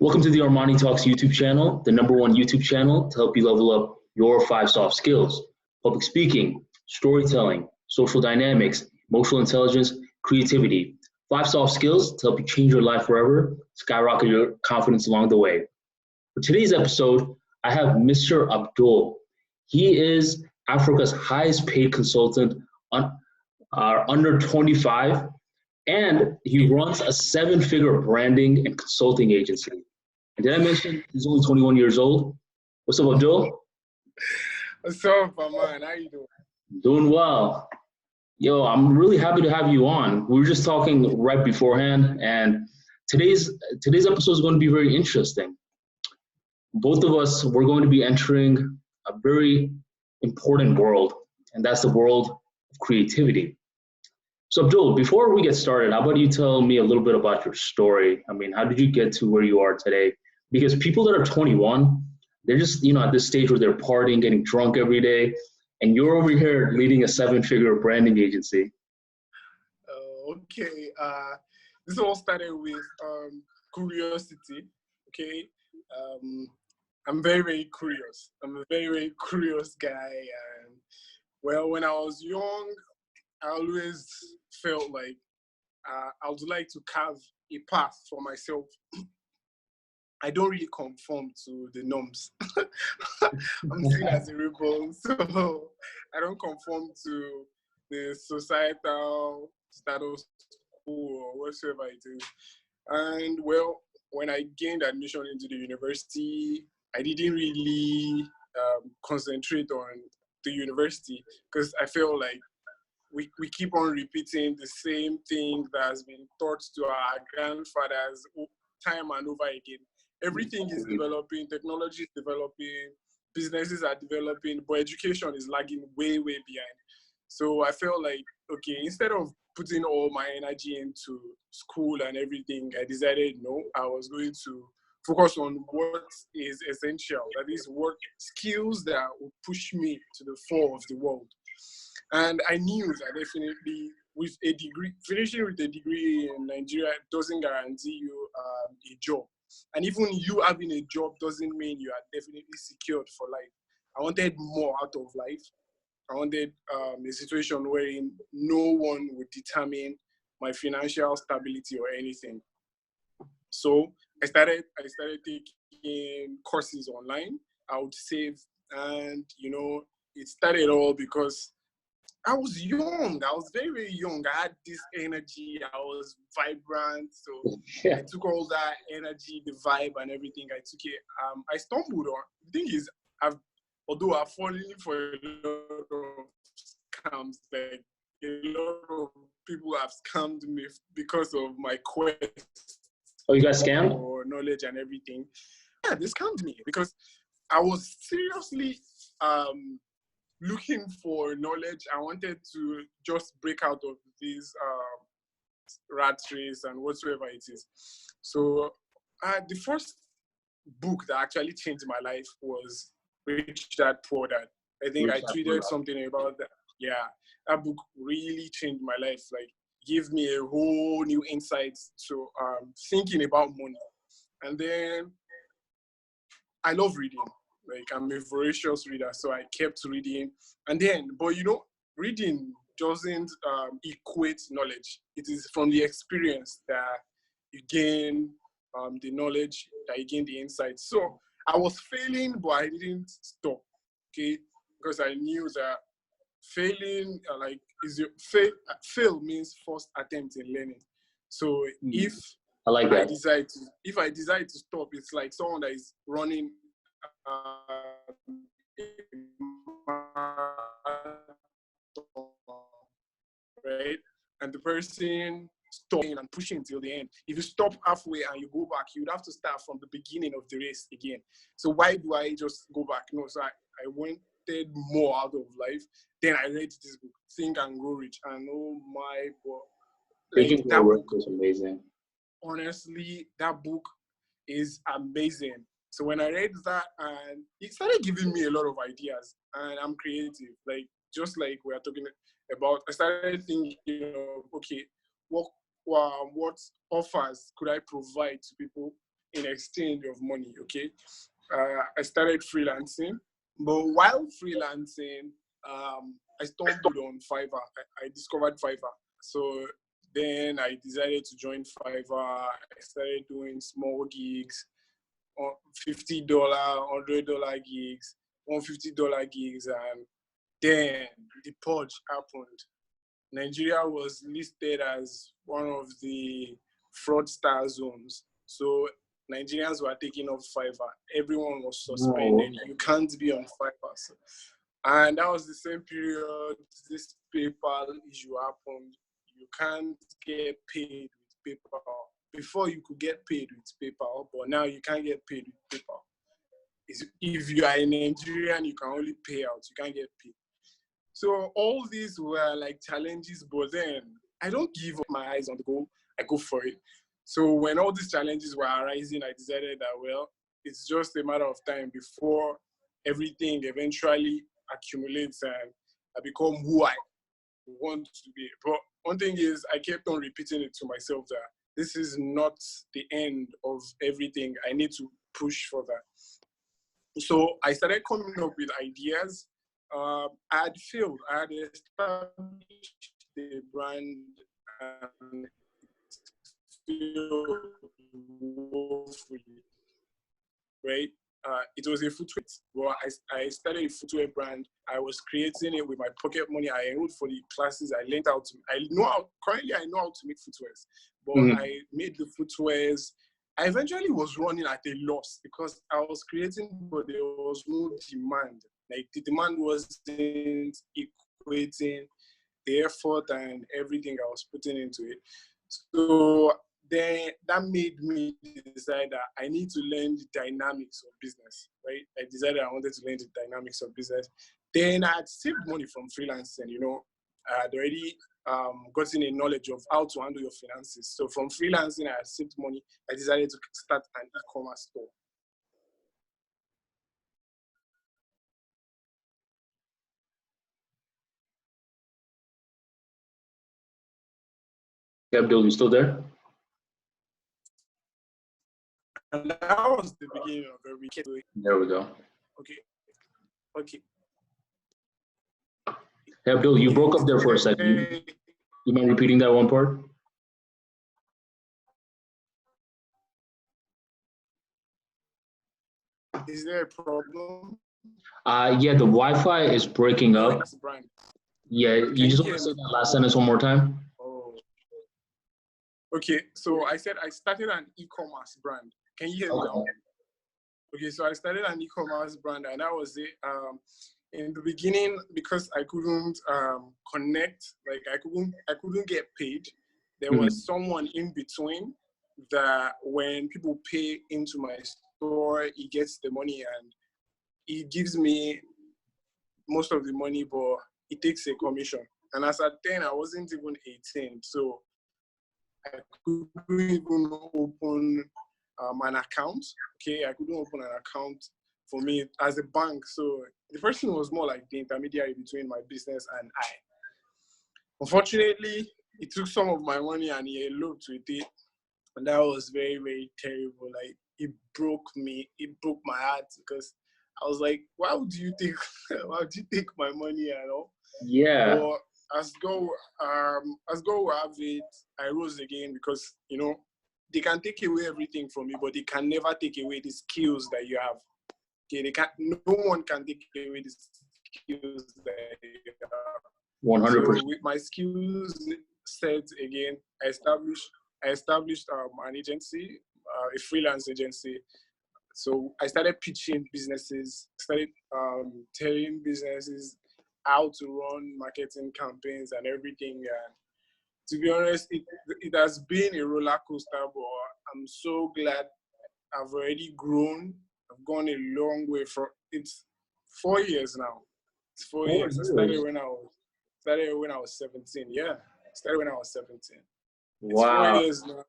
Welcome to the ArmaniTalks YouTube channel, the #1 YouTube channel to help you level up your 5 soft skills: public speaking, storytelling, social dynamics, emotional intelligence, creativity. 5 soft skills to help you change your life forever, skyrocket your confidence along the way. For today's episode, I have Mr. Abdul. He is Africa's highest paid consultant under 25, and he runs a 7-figure branding and consulting agency. And did I mention he's only 21 years old? What's up, Abdul? What's up, man? How you doing? Doing well. Yo, I'm really happy to have you on. We were just talking right beforehand, and today's episode is going to be very interesting. Both of us, we're going to be entering a very important world, and that's the world of creativity. So Abdul, before we get started, how about you tell me a little bit about your story? I mean, how did you get to where you are today? Because people that are 21, they're just, at this stage where they're partying, getting drunk every day, and you're over here leading a 7-figure branding agency. Okay. This all started with curiosity. Okay. I'm very, very curious. I'm a very, very curious guy. And well, when I was young, I always felt like I would like to carve a path for myself. I don't really conform to the norms. I'm seen as a rebel, so I don't conform to the societal status quo or whatsoever it is. And well, when I gained admission into the university, I didn't really concentrate on the university because I felt like we keep on repeating the same thing that has been taught to our grandfathers time and over again. Everything is developing, technology is developing, businesses are developing, but education is lagging way, way behind. So I felt like, okay, instead of putting all my energy into school and everything, I decided, no, I was going to focus on what is essential, that is, what skills that will push me to the fore of the world. And I knew that definitely with a degree, finishing with a degree in Nigeria doesn't guarantee you a job. And even you having a job doesn't mean you are definitely secured for life. I wanted more out of life. I wanted a situation wherein no one would determine my financial stability or anything. So I started taking courses online. I would save, and it started all because I was young. I was very, very young. I had this energy. I was vibrant. So I took all that energy, the vibe and everything. I took it. I stumbled on. The thing is, although I've fallen for a lot of scams, like a lot of people have scammed me because of my quest. Oh, you got scammed? For knowledge and everything. Yeah, they scammed me because I was seriously looking for knowledge. I wanted to just break out of this rat race and whatsoever it is. So the first book that actually changed my life was Rich Dad Poor Dad. I think I tweeted something about that. Yeah, that book really changed my life. Like, gave me a whole new insight to thinking about money. And then I love reading. Like, I'm a voracious reader, so I kept reading. And then, but reading doesn't equate knowledge. It is from the experience that you gain the knowledge, that you gain the insight. So I was failing, but I didn't stop, okay? Because I knew that failing, fail means first attempt in learning. So if I decide to stop, it's like someone that is running right? And the person stopping and pushing until the end. If you stop halfway and you go back, you'd have to start from the beginning of the race again. So why do I just go back? No, so I wanted more out of life. Then I read this book, Think and Grow Rich. And oh my God. Think and Grow Rich is amazing. Honestly, that book is amazing. So when I read that, and it started giving me a lot of ideas, and I'm creative. Like, just like we are talking about, I started thinking, okay, what offers could I provide to people in exchange of money, okay? I started freelancing, but while freelancing, I stumbled on Fiverr. I discovered Fiverr. So then I decided to join Fiverr. I started doing small gigs, $50, $100 gigs, $150 gigs, and then the purge happened. Nigeria was listed as one of the fraudster zones. So Nigerians were taking off Fiverr. Everyone was suspended. You can't be on Fiverr. So, and that was the same period this PayPal issue happened. You can't get paid with PayPal. Before you could get paid with PayPal, but now you can't get paid with PayPal. If you are a Nigerian, you can only pay out. You can't get paid. So all these were like challenges, but then I don't give up my eyes on the goal. I go for it. So when all these challenges were arising, I decided that, well, it's just a matter of time before everything eventually accumulates and I become who I want to be. But one thing is, I kept on repeating it to myself that this is not the end of everything. I need to push for that. So I started coming up with ideas. I had failed. I had established the brand and failed woefully, right? It was a footwear. Well, I started a footwear brand. I was creating it with my pocket money. I enrolled for the classes. I learned how to. Currently I know how to make footwears, but I made the footwears. I eventually was running at a loss because I was creating, but there was no demand. Like the demand wasn't equating the effort and everything I was putting into it. So then that made me decide that I need to learn the dynamics of business, right? I decided I wanted to learn the dynamics of business. Then I had saved money from freelancing, you know. I had already gotten a knowledge of how to handle your finances. So from freelancing, I had saved money. I decided to start an e-commerce store. Abdul, you still there? And that was the beginning of every kid. There we go. Okay. Hey, Abdul, you broke up there for a second. You mind repeating that one part? Is there a problem? Yeah, the Wi-Fi is breaking up. Brand. Yeah, you just want to say that last sentence one more time? Oh. Okay, so I said I started an e-commerce brand. Can you hear me now? Okay, so I started an e-commerce brand, and that was it. In the beginning, because I couldn't connect, like I couldn't get paid. There was someone in between that when people pay into my store, he gets the money and he gives me most of the money, but he takes a commission. And as at 10, I wasn't even 18, so I couldn't even open an account. Okay, I couldn't open an account for me as a bank. So the person was more like the intermediary between my business and I. Unfortunately, he took some of my money and he eloped with it. And that was very, very terrible. Like, it broke me. It broke my heart because I was like, why would you take my money and all? Yeah. But as God will have it, I rose again because, you know, they can take away everything from you, but they can never take away the skills that you have. Okay, no one can take away the skills that you have. 100%. So with my skills set again, I established an agency, a freelance agency. So I started pitching businesses, started telling businesses how to run marketing campaigns and everything. And to be honest, it has been a roller coaster, but I'm so glad I've already grown. I've gone a long way from it's 4 years now. It's 4 years. I started when I was 17. Yeah, started when I was 17. Wow. It's 4 years now,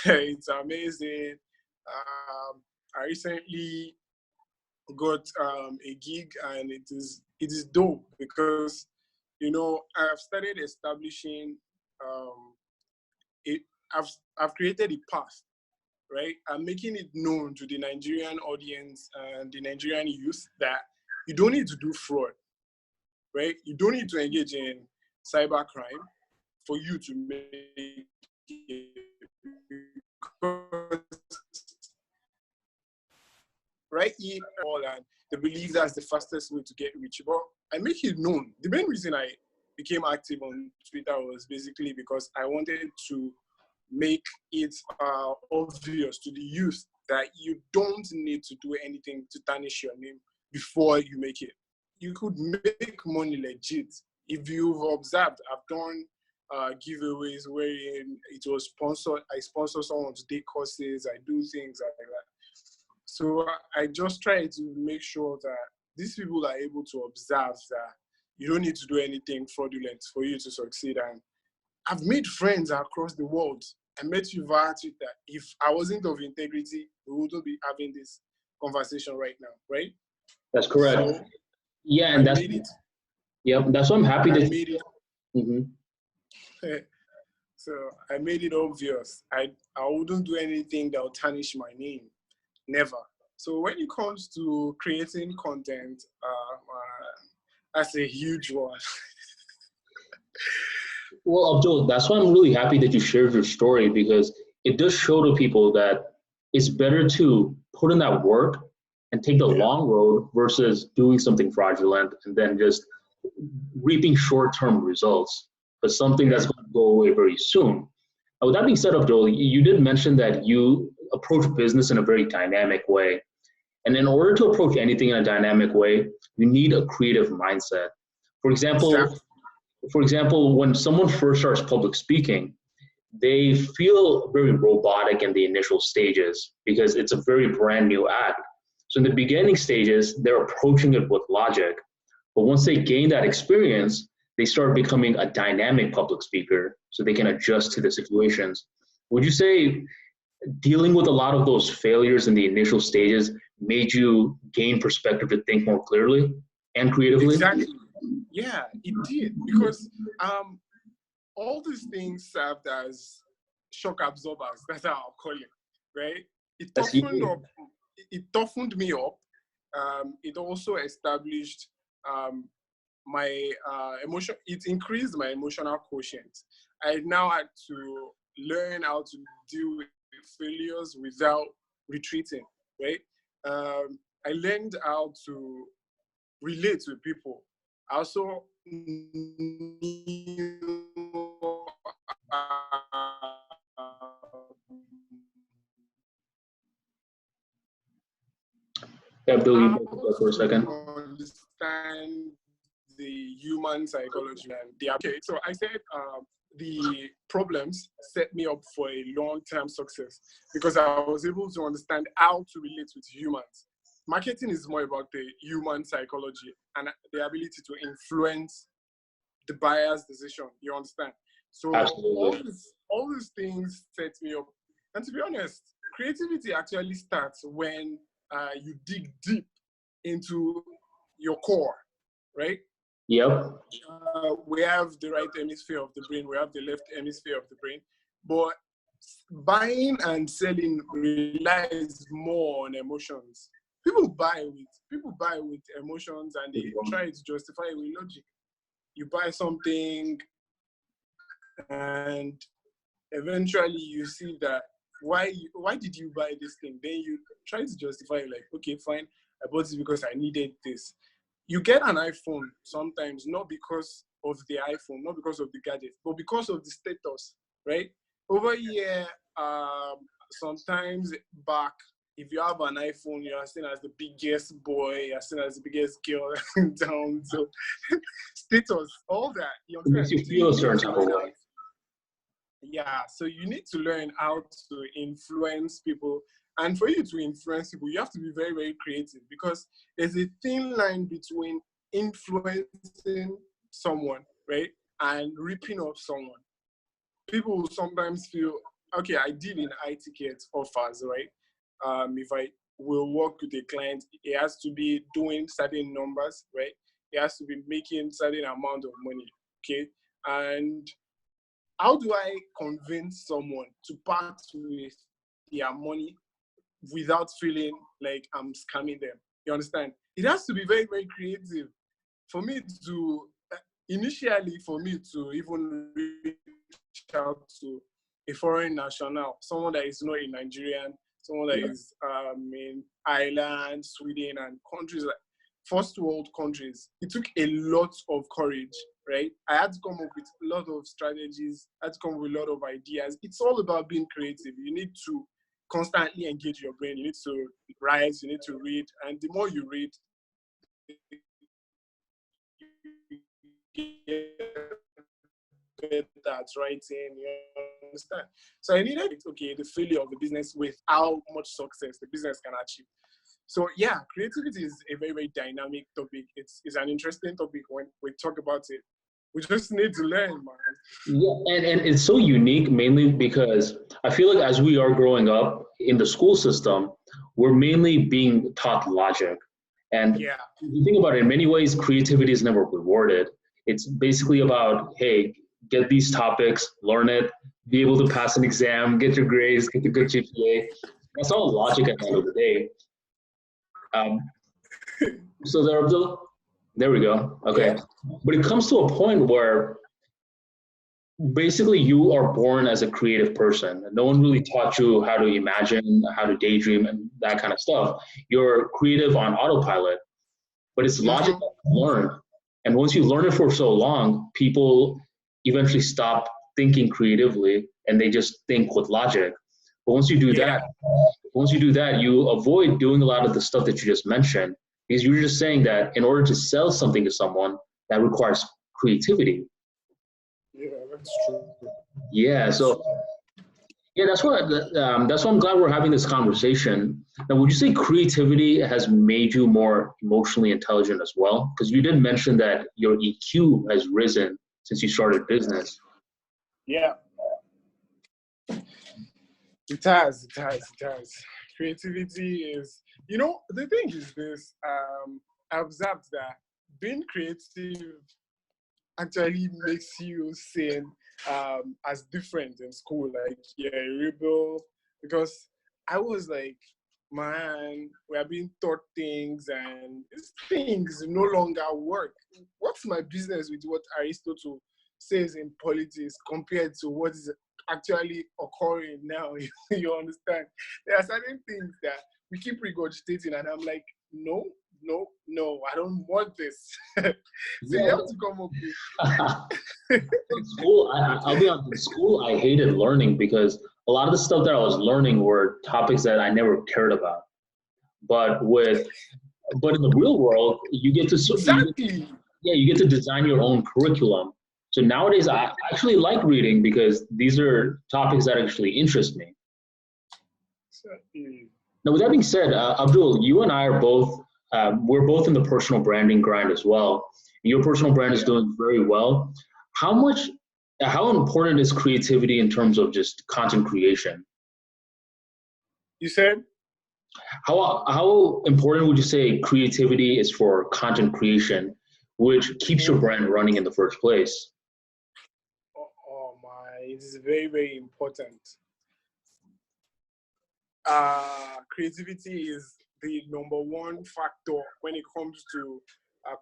and it's amazing. I recently got a gig, and it is dope because, you know, I've started establishing I've created a path right? I'm making it known to the Nigerian audience and the Nigerian youth that you don't need to do fraud, right? You don't need to engage in cybercrime for you to make it. Right? And they believe that's the fastest way to get rich. But I make it known. The main reason I became active on Twitter was basically because I wanted to make it obvious to the youth that you don't need to do anything to tarnish your name before you make it. You could make money legit. If you've observed, I've done giveaways wherein it was sponsored. I sponsor someone to take courses. I do things like that. So I just try to make sure that these people are able to observe that you don't need to do anything fraudulent for you to succeed. And I've made friends across the world. I met you via Twitter. If I wasn't of integrity, we wouldn't be having this conversation right now, right? That's correct. So yeah, and that's that's why I'm happy that I made it. So I made it obvious. I wouldn't do anything that would tarnish my name. Never. So when it comes to creating content, that's a huge one. Well, Abdul, that's why I'm really happy that you shared your story, because it does show to people that it's better to put in that work and take the long road versus doing something fraudulent and then just reaping short-term results, but something that's going to go away very soon. With that being said, Abdul, you did mention that you approach business in a very dynamic way. And in order to approach anything in a dynamic way, you need a creative mindset. For example, when someone first starts public speaking, they feel very robotic in the initial stages because it's a very brand new act. So in the beginning stages, they're approaching it with logic. But once they gain that experience, they start becoming a dynamic public speaker so they can adjust to the situations. Would you say dealing with a lot of those failures in the initial stages made you gain perspective to think more clearly and creatively? Exactly. Yeah, it did. Because all these things served as shock absorbers. That's how I'll call it, right? It toughened me up. It also established my emotion. It increased my emotional quotient. I now had to learn how to deal with failures without retreating, right? I learned how to relate with people. I also knew Abdul, you broke up for a second. understand the human psychology and the okay. So I said the problems set me up for a long-term success because I was able to understand how to relate with humans. Marketing is more about the human psychology and the ability to influence the buyer's decision. You understand? So all these things set me up. And to be honest, creativity actually starts when you dig deep into your core, right? Yep. We have the right hemisphere of the brain, we have the left hemisphere of the brain, but buying and selling relies more on emotions. People buy with emotions and they try to justify it with logic. You buy something and eventually you see that why did you buy this thing? Then you try to justify it like, okay, fine, I bought it because I needed this. You get an iPhone sometimes not because of the iPhone, not because of the gadget, but because of the status, right? Over here, sometimes back, if you have an iPhone, you are seen as the biggest boy, you are seen as the biggest girl in town. So status, all that. You It makes you feel a certain type of way. Yeah, so you need to learn how to influence people. And for you to influence people, you have to be very, very creative because there's a thin line between influencing someone, right, and ripping off someone. People will sometimes feel, okay, I deal in high ticket offers, right? If I will work with a client, it has to be doing certain numbers, right? It has to be making certain amount of money, okay? And how do I convince someone to part with their money without feeling like I'm scamming them. You understand? It has to be very, very creative. For me to, initially for me to even reach out to a foreign national, someone that is not a Nigerian, someone that is in Ireland, Sweden, and countries like first world countries, it took a lot of courage, right? I had to come up with a lot of strategies, I had to come up with a lot of ideas. It's all about being creative. You need to constantly engage your brain. You need to write, you need to read, and the more you read, at writing, you understand? So I needed, okay, the failure of the business with how much success the business can achieve. So yeah, creativity is a very, very dynamic topic. It's an interesting topic when we talk about it. We just need to learn, man. Yeah, and it's so unique mainly because I feel like as we are growing up in the school system, we're mainly being taught logic. And Yeah, if you think about it, in many ways, creativity is never rewarded. It's basically about, hey, get these topics, learn it, be able to pass an exam, get your grades, get a good GPA. That's all logic at the end of the day. Um, so there we go. Okay. yeah, But it comes to a point where basically you are born as a creative person. No one really taught you how to imagine, how to daydream, and that kind of stuff. You're creative on autopilot, but it's logic mm-hmm. that you learn. And once you learn it for so long, people eventually stop thinking creatively and they just think with logic. But Yeah, once you do that, you avoid doing a lot of the stuff that you just mentioned because you're just saying that in order to sell something to someone, that requires creativity. yeah, that's true. Yeah, That's so true. yeah, that's why I'm glad we're having this conversation. Now, would you say creativity has made you more emotionally intelligent as well? Because you did mention that your EQ has risen since you started business. Yeah, it has. Creativity is, the thing is this, I observed that being creative actually makes you seen as different in school. Like you're a rebel because I was like, man, we are being taught things and these things no longer work. What's my business with what Aristotle says in politics compared to what is actually occurring now? You understand? There are certain things that we keep regurgitating, and I'm like, no, no, no, I don't want this. So you Yeah, have to come up in school, I'll be honest, in school, I hated learning because a lot of the stuff that I was learning were topics that I never cared about. But but in the real world, exactly. yeah, you get to design your own curriculum. So nowadays, I actually like reading because these are topics that actually interest me. Exactly. Now, with that being said, Abdul, you and I are both we're both in the personal branding grind as well. Your personal brand is Yeah. doing very well. How much, how important is creativity in terms of just content creation? You said? How important would you say creativity is for content creation, which keeps your Mhm. brand running in the first place? Oh my, it is very, very important. Creativity is the number one factor when it comes to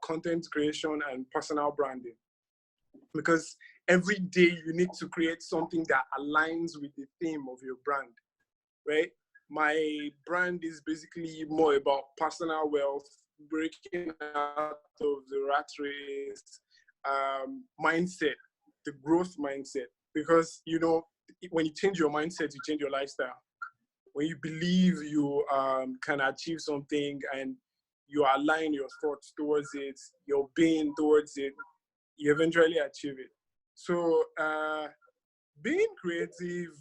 content creation and personal branding. Because every day you need to create something that aligns with the theme of your brand, right? My brand is basically more about personal wealth, breaking out of the rat race, mindset, the growth mindset. Because, when you change your mindset, you change your lifestyle. When you believe you can achieve something and you align your thoughts towards it, your being towards it, you eventually achieve it. So being creative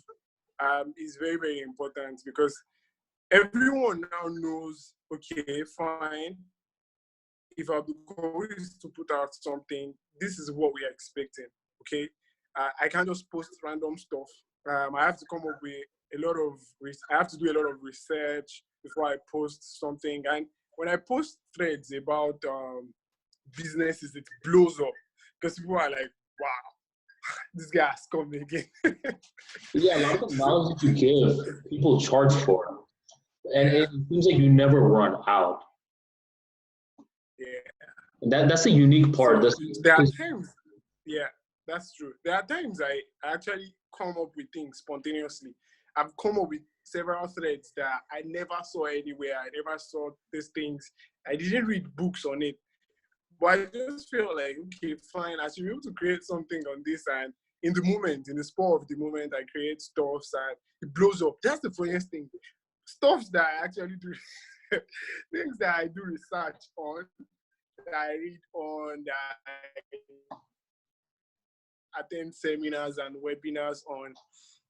is very, very important because everyone now knows, okay, fine, if Abdul-Qawiyy is to put out something, this is what we are expecting, okay? I can't just post random stuff. I have to come up with I have to do a lot of research before I post something. And when I post threads about businesses, it blows up because people are like, wow, this guy has come again. Yeah, a lot of the knowledge that you give, people charge for. And Yeah, it seems like you never run out. yeah. And that's the unique part. So That's there are because times, yeah, that's true. There are times I actually come up with things spontaneously. I've come up with several threads that I never saw anywhere. I never saw these things. I didn't read books on it. But I just feel like, okay, fine, I should be able to create something on this, and in the moment, in the spur of the moment, I create stuff and it blows up. That's the funniest thing. Stuff that I actually do, things that I do research on, that I read on, that I attend seminars and webinars on.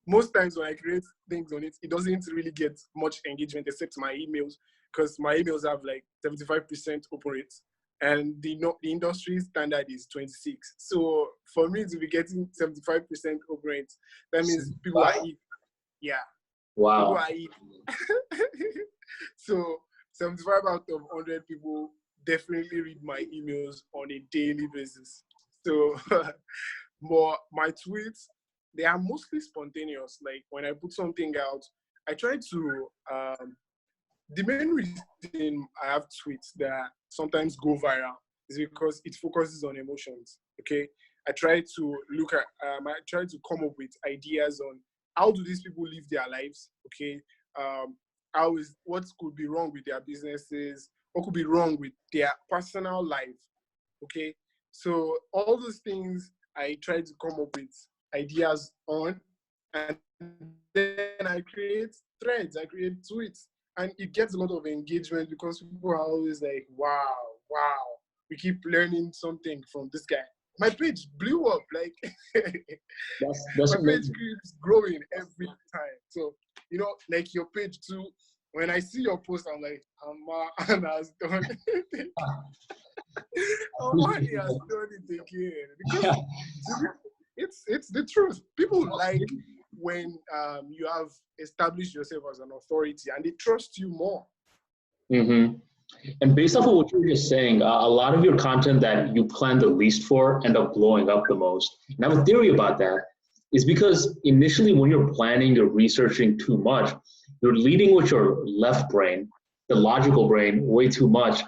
Most times when I create things on it, it doesn't really get much engagement except my emails, because my emails have like 75% open rates. And the industry standard is 26. So for me to be getting 75% open rates, that means people are eating. Yeah, people wow. are eating. So 75 out of 100 people definitely read my emails on a daily basis. So, but my tweets, they are mostly spontaneous. Like when I put something out, I try to the main reason I have tweets that sometimes go viral is because it focuses on emotions. Okay, I try to look at, I try to come up with ideas on how do these people live their lives. Okay, um, what could be wrong with their businesses? What could be wrong with their personal life? Okay, so all those things I try to come up with ideas on, and then I create threads, I create tweets, and it gets a lot of engagement because people are always like, wow, wow, we keep learning something from this guy. My page blew up, like That's my page amazing. keeps growing every time. So, like your page too, when I see your post, I'm like, Amma has done it. Amani has done it again. Because it's the truth. People like when you have established yourself as an authority and they trust you more. Hmm. And based off of what you were just saying, a lot of your content that you plan the least for end up blowing up the most. And I have a theory about that. Is because initially when you're planning, you're researching too much, you're leading with your left brain, the logical brain, way too much.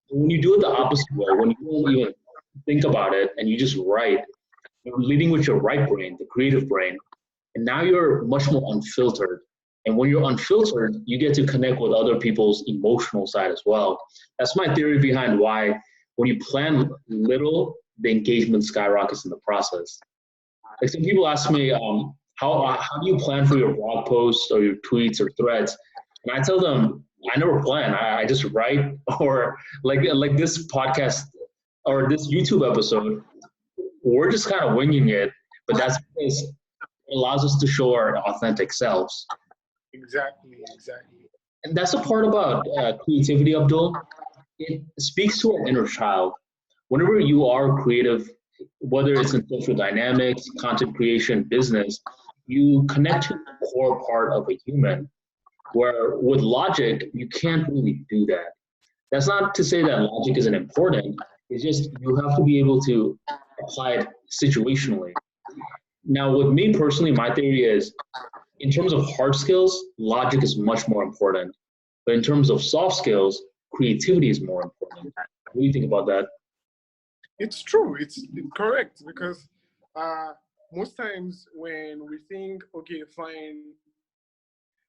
When you do it the opposite way, when you don't even think about it and you just write, you're leading with your right brain, the creative brain, and now you're much more unfiltered. And when you're unfiltered, you get to connect with other people's emotional side as well. That's my theory behind why when you plan little, the engagement skyrockets in the process. Like some people ask me, how do you plan for your blog posts or your tweets or threads? And I tell them, I never plan. I just write, or like this podcast or this YouTube episode, we're just kind of winging it. But that's because it allows us to show our authentic selves. Exactly, exactly. And that's the part about creativity, Abdul. It speaks to our inner child. Whenever you are creative, whether it's in social dynamics, content creation, business, you connect to the core part of a human, where with logic, you can't really do that. That's not to say that logic isn't important. It's just you have to be able to apply it situationally. Now, with me personally, my theory is in terms of hard skills, logic is much more important. But in terms of soft skills, creativity is more important. What do you think about that? It's true. It's correct because uh, most times when we think, okay, fine,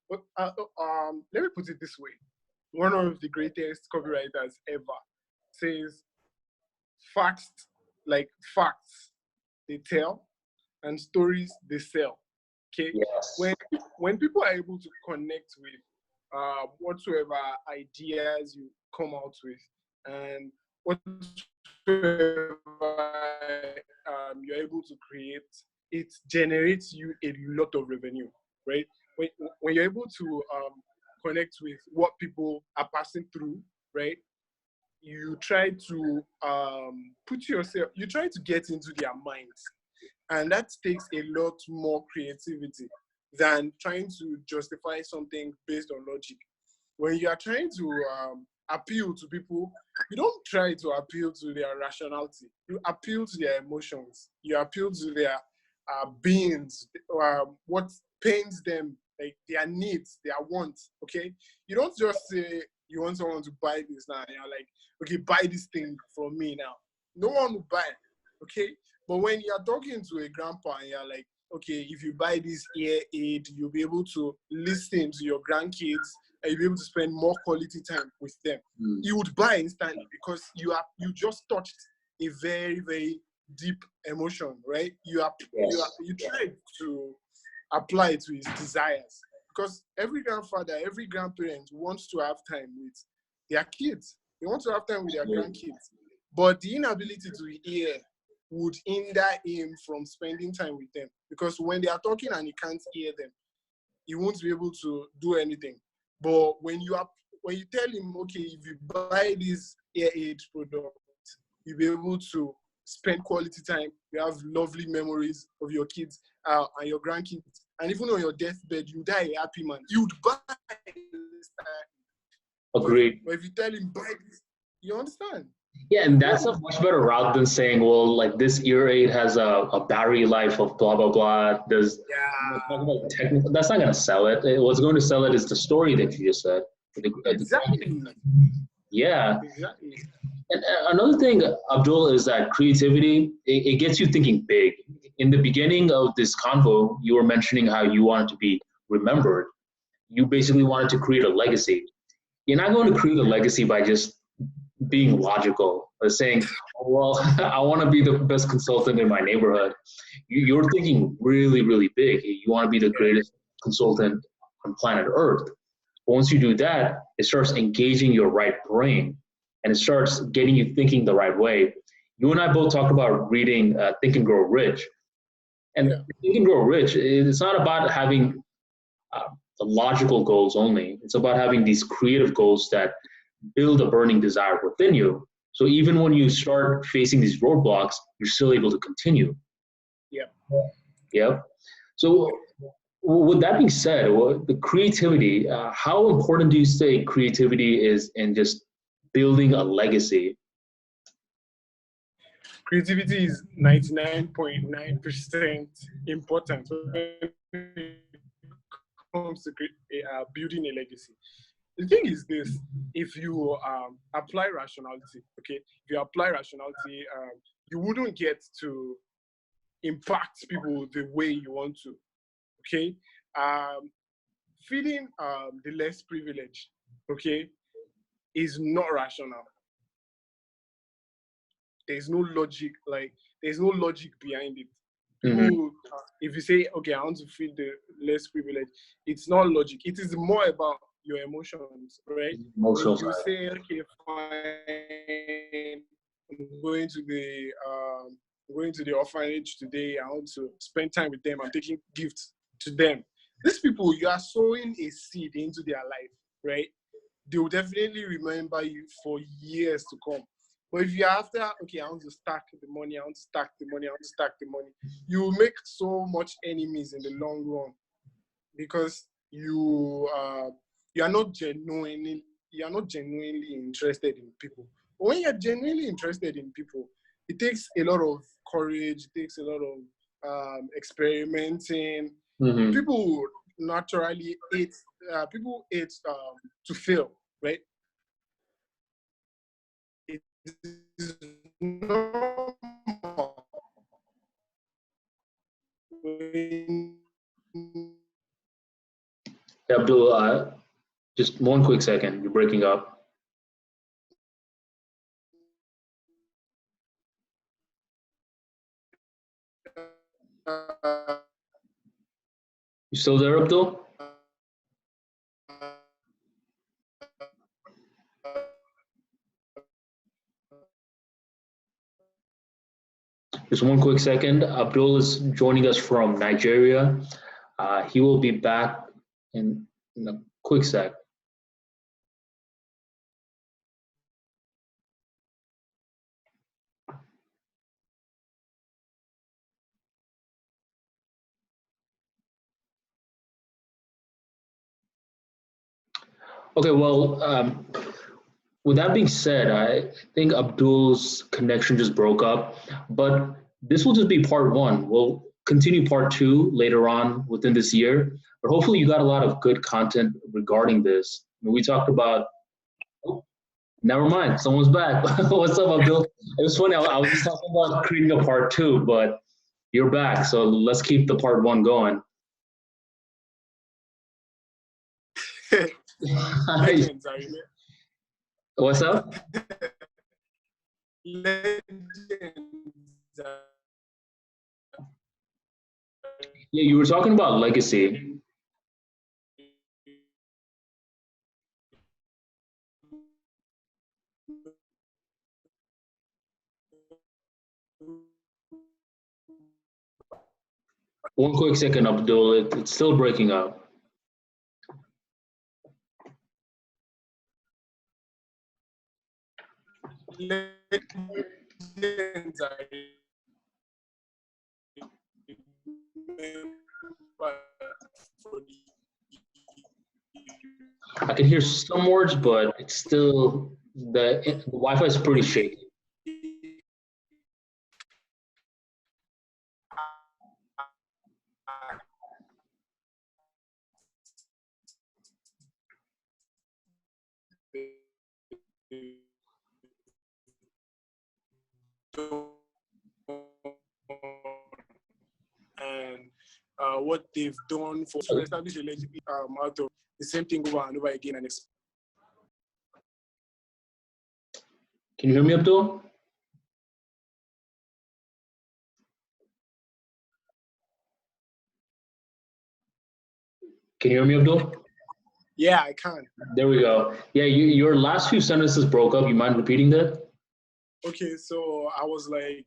but let me put it this way: one of the greatest copywriters ever says, "Facts, like facts, they tell, and stories they sell." Okay, when Yes. when people are able to connect with whatsoever ideas you come out with, and whatsoever you're able to create, it generates you a lot of revenue, right? When, when you're able to connect with what people are passing through, right? You try to you try to get into their minds, and that takes a lot more creativity than trying to justify something based on logic. When you are trying to appeal to people, you don't try to appeal to their rationality. You appeal to their emotions. You appeal to their beings, what pains them, like their needs, their wants. Okay, you don't just say you want someone to buy this now. And you're like, okay, buy this thing from me now. No one will buy. Okay, but when you're talking to a grandpa and you're like, okay, if you buy this ear aid, you'll be able to listen to your grandkids and you'll be able to spend more quality time with them. You would buy instantly because you just touched a very, very deep emotion, right? You try to apply it to his desires. Because every grandfather, every grandparent wants to have time with their kids. They want to have time with their grandkids. But the inability to hear would hinder him from spending time with them. Because when they are talking and he can't hear them, he won't be able to do anything. But when you tell him, okay, if you buy this ear aid product, you'll be able to spend quality time. You have lovely memories of your kids and your grandkids. And even on your deathbed, you die a happy man. You'd buy this time. Agreed. But if you tell him, buy this, you understand? Yeah, and that's a much better route than saying, well, like this ear aid has a battery life of blah, blah, blah. That's not going to sell it. What's going to sell it is the story that you just said. Exactly. Yeah. Exactly. And another thing, Abdul, is that creativity, it gets you thinking big. In the beginning of this convo, you were mentioning how you wanted to be remembered. You basically wanted to create a legacy. You're not going to create a legacy by just being logical or saying, oh, well, I want to be the best consultant in my neighborhood. You're thinking really, really big. You want to be the greatest consultant on planet Earth. But once you do that, it starts engaging your right brain and it starts getting you thinking the right way. You and I both talked about reading Think and Grow Rich. And Think and Grow Rich, it's not about having the logical goals only. It's about having these creative goals that build a burning desire within you. So even when you start facing these roadblocks, you're still able to continue. Yep. So with that being said, the creativity, how important do you say creativity is in just building a legacy? Creativity is 99.9% important when it comes to building a legacy. The thing is this: if you apply rationality, okay, if you apply rationality, you wouldn't get to impact people the way you want to, okay? Feeling the less privileged, okay, is not rational. There's no logic, there's no logic behind it. People, if you say, okay, I want to feel the less privileged, it's not logic. It is more about your emotions, right? Emotional When you side. say, okay, fine, I'm going to the orphanage today. I want to spend time with them. I'm taking gifts to them. These people, you are sowing a seed into their life, right? They will definitely remember you for years to come. But if you're after, okay, I want to stack the money, I want to stack the money, I want to stack the money, you will make so much enemies in the long run because you are not genuinely interested in people. But when you're genuinely interested in people, it takes a lot of courage, it takes a lot of experimenting. People naturally hate to fail, right? It is normal. Abdul, just one quick second. You're breaking up. You still there, Abdul? Just one quick second. Abdul is joining us from Nigeria. He will be back in a quick sec. Okay, well, With that being said, I think Abdul's connection just broke up, but this will just be part one. We'll continue part two later on within this year, but hopefully you got a lot of good content regarding this. We talked about, oh, never mind, someone's back. What's up, Abdul? It was funny, I was just talking about creating a part two, but you're back, so let's keep the part one going. Legends, are you there? What's up? Legends. Yeah, you were talking about legacy. One quick second, Abdul. It's still breaking up. Legends are I can hear some words, but it's still the Wi-Fi is pretty shaky. and what they've done for to establish a relationship out of the same thing over and over again. And Can you hear me, Abdul? Can you hear me, Abdul? yeah, I can. There we go. Yeah, your last few sentences broke up. You mind repeating that? Okay, so I was like,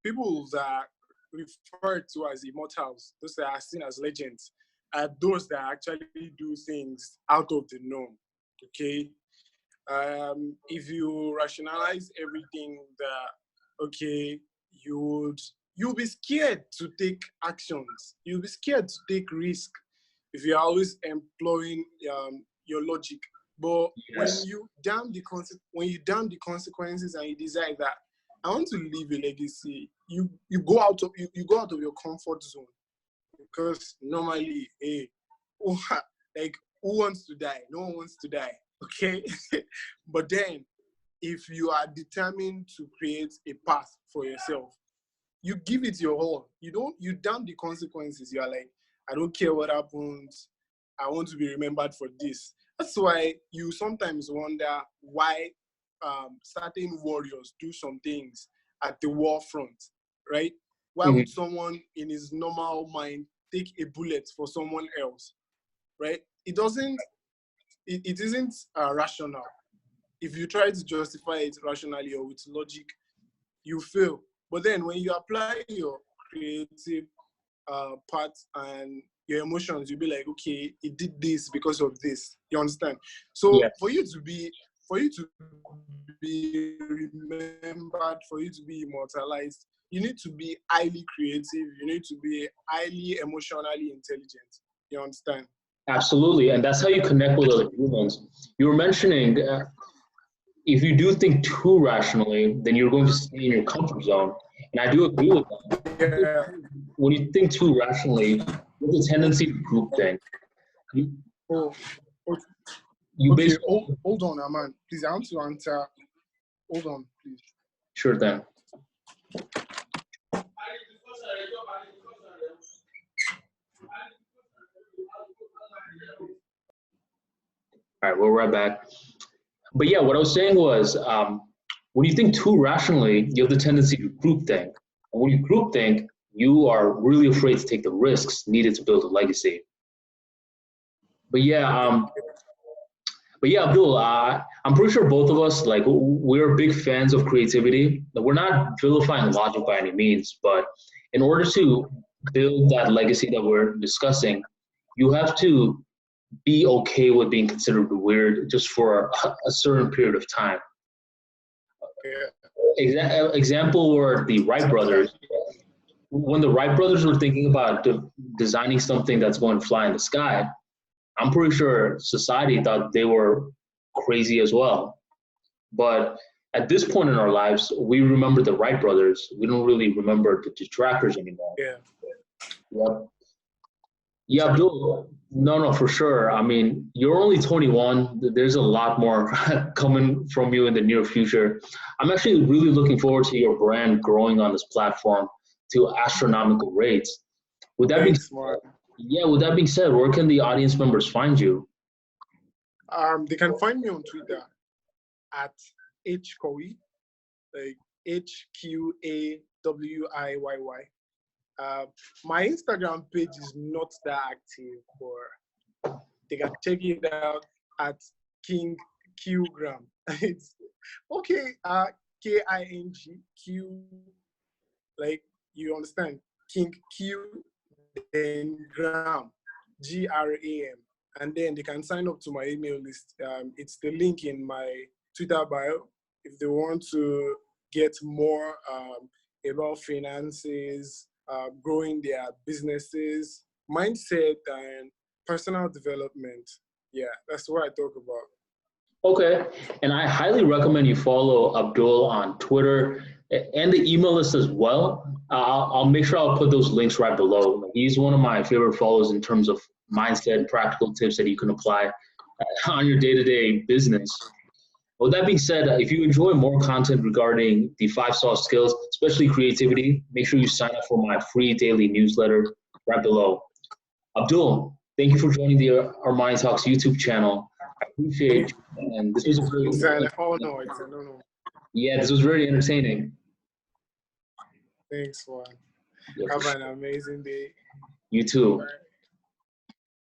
people that referred to as immortals, those that are seen as legends, are those that actually do things out of the norm. Okay, if you rationalize everything, that okay, you'll be scared to take actions. You'll be scared to take risk if you're always employing your logic. But Yes. when you damn the consequences and you decide that I want to leave a legacy, you go out of your comfort zone, because normally, like, who wants to die? No one wants to die. Okay, but then if you are determined to create a path for yourself, you give it your all. You damn the consequences. You are like, I don't care what happens. I want to be remembered for this. That's why you sometimes wonder why certain warriors do some things at the war front, right? Why would someone in his normal mind take a bullet for someone else, right? It isn't rational. If you try to justify it rationally or with logic, you fail. But then when you apply your creative part and your emotions, you'll be like, okay, it did this because of this. You understand? So Yes. for you to be remembered, for you to be immortalized, you need to be highly creative. You need to be highly emotionally intelligent. You understand? Absolutely, and that's how you connect with other humans. You were mentioning if you do think too rationally, then you're going to stay in your comfort zone, and I do agree with that. Yeah. When you think too rationally, there's a tendency to group think. You, Oh, you okay. basically Hold on, Aman. Please, I want to answer. Hold on, please. sure then. All right, we're right back. But yeah, what I was saying was, when you think too rationally, you have the tendency to group think. And when you group think, you are really afraid to take the risks needed to build a legacy. But yeah, Abdul, I'm pretty sure both of us, like, we're big fans of creativity. We're not vilifying logic by any means, but in order to build that legacy that we're discussing, you have to be okay with being considered weird just for a certain period of time. Example were the Wright brothers. When the Wright brothers were thinking about designing something that's going to fly in the sky, I'm pretty sure society thought they were crazy as well. But at this point in our lives, we remember the Wright brothers. We don't really remember the detractors anymore. Yeah. Yep. Yeah, Abdul. No, for sure. I mean, you're only 21. There's a lot more coming from you in the near future. I'm actually really looking forward to your brand growing on this platform to astronomical rates. With that being Thanks, man. Yeah, with that being said, where can the audience members find you? They can find me on Twitter at HQawiyy, like HQAWIYY. My Instagram page is not that active, but they can check it out at King Qgram. It's okay. KING like you understand. King Q, then Gram, GRAM, and then they can sign up to my email list. It's the link in my Twitter bio if they want to get more about finances, growing their businesses, mindset, and personal development. Yeah, that's what I talk about. Okay, and I highly recommend you follow Abdul on Twitter and the email list as well. I'll make sure I'll put those links right below. He's one of my favorite follows in terms of mindset and practical tips that you can apply on your day-to-day business. With that being said, if you enjoy more content regarding the 5 soft skills, especially creativity, make sure you sign up for my free daily newsletter right below. Abdul, thank you for joining the ArmaniTalks YouTube channel. I appreciate you, and this was a very It's an honor. It's an honor. yeah, this was very entertaining. Thanks, man. Yeah, Have an amazing day. you too. Bye.